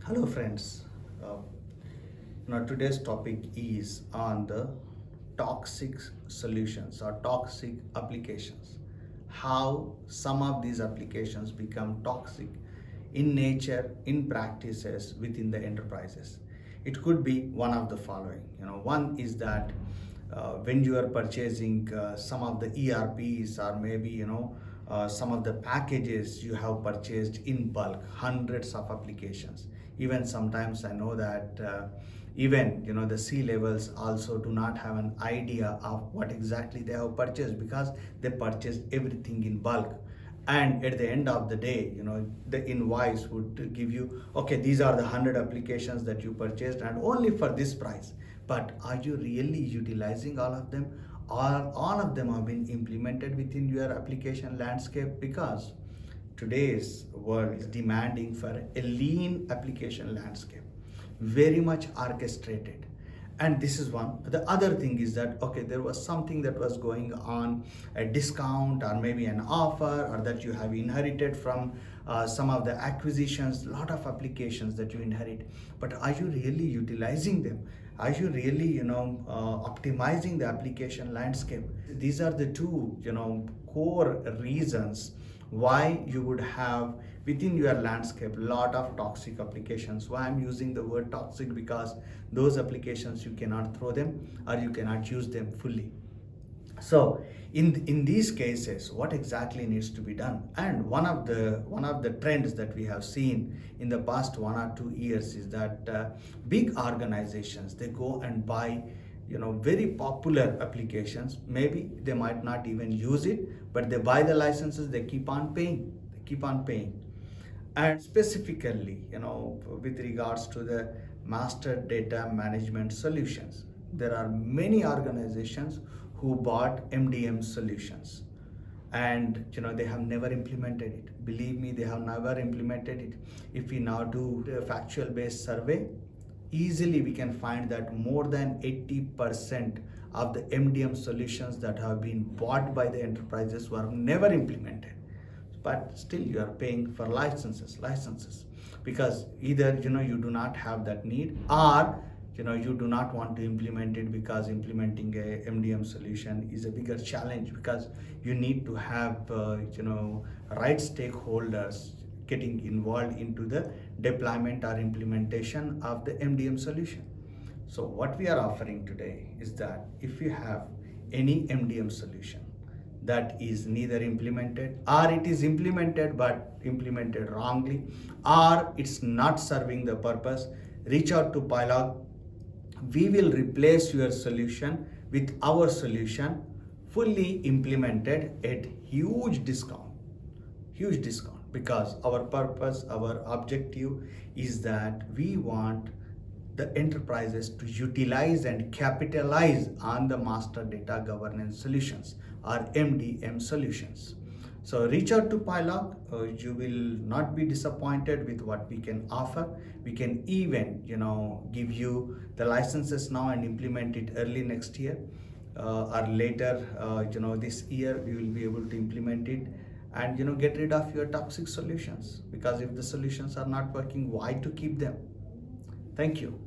Hello, friends. Uh, Today's topic is on the toxic solutions or toxic applications. How some of these applications become toxic in nature, in practices within the enterprises. It could be one of the following. One is that when you are purchasing some of the ERPs or maybe some of the packages you have purchased in bulk, hundreds of applications. Even sometimes I know that even the C levels also do not have an idea of what exactly they have purchased because they purchased everything in bulk. And at the end of the day, the invoice would give you, okay, these are the 100 applications that you purchased and only for this price. But are you really utilizing all of them, or all of them have been implemented within your application landscape? Because today's world is demanding for a lean application landscape, very much orchestrated. And this is one. The other thing is that, okay, there was something that was going on, a discount or maybe an offer, or that you have inherited from some of the acquisitions, lot of applications that you inherit. But are you really utilizing them? Are you really optimizing the application landscape? These are the two core reasons why you would have within your landscape a lot of toxic applications. Why I'm using the word toxic? Because those applications you cannot throw them or you cannot use them fully. So in these cases, what exactly needs to be done? And one of the trends that we have seen in the past 1 or 2 years is that big organizations, they go and buy very popular applications. Maybe they might not even use it, but they buy the licenses, they keep on paying. And specifically, with regards to the master data management solutions, there are many organizations who bought MDM solutions, and they have never implemented it. Believe me, they have never implemented it. If we now do a factual based survey, easily we can find that more than 80% of the MDM solutions that have been bought by the enterprises were never implemented. But still you are paying for licenses, because either you do not have that need, or you do not want to implement it, because implementing a MDM solution is a bigger challenge, because you need to have right stakeholders getting involved into the deployment or implementation of the MDM solution. So what we are offering today is that if you have any MDM solution that is neither implemented, or it is implemented but implemented wrongly, or it's not serving the purpose, reach out to Pylog. We will replace your solution with our solution, fully implemented at huge discount, because our purpose, our objective is that we want the enterprises to utilize and capitalize on the master data governance solutions or MDM solutions. So reach out to Pylog. You will not be disappointed with what we can offer. We can even give you the licenses now and implement it early next year, or later this year we will be able to implement it, and get rid of your toxic solutions. Because if the solutions are not working, why to keep them? Thank you.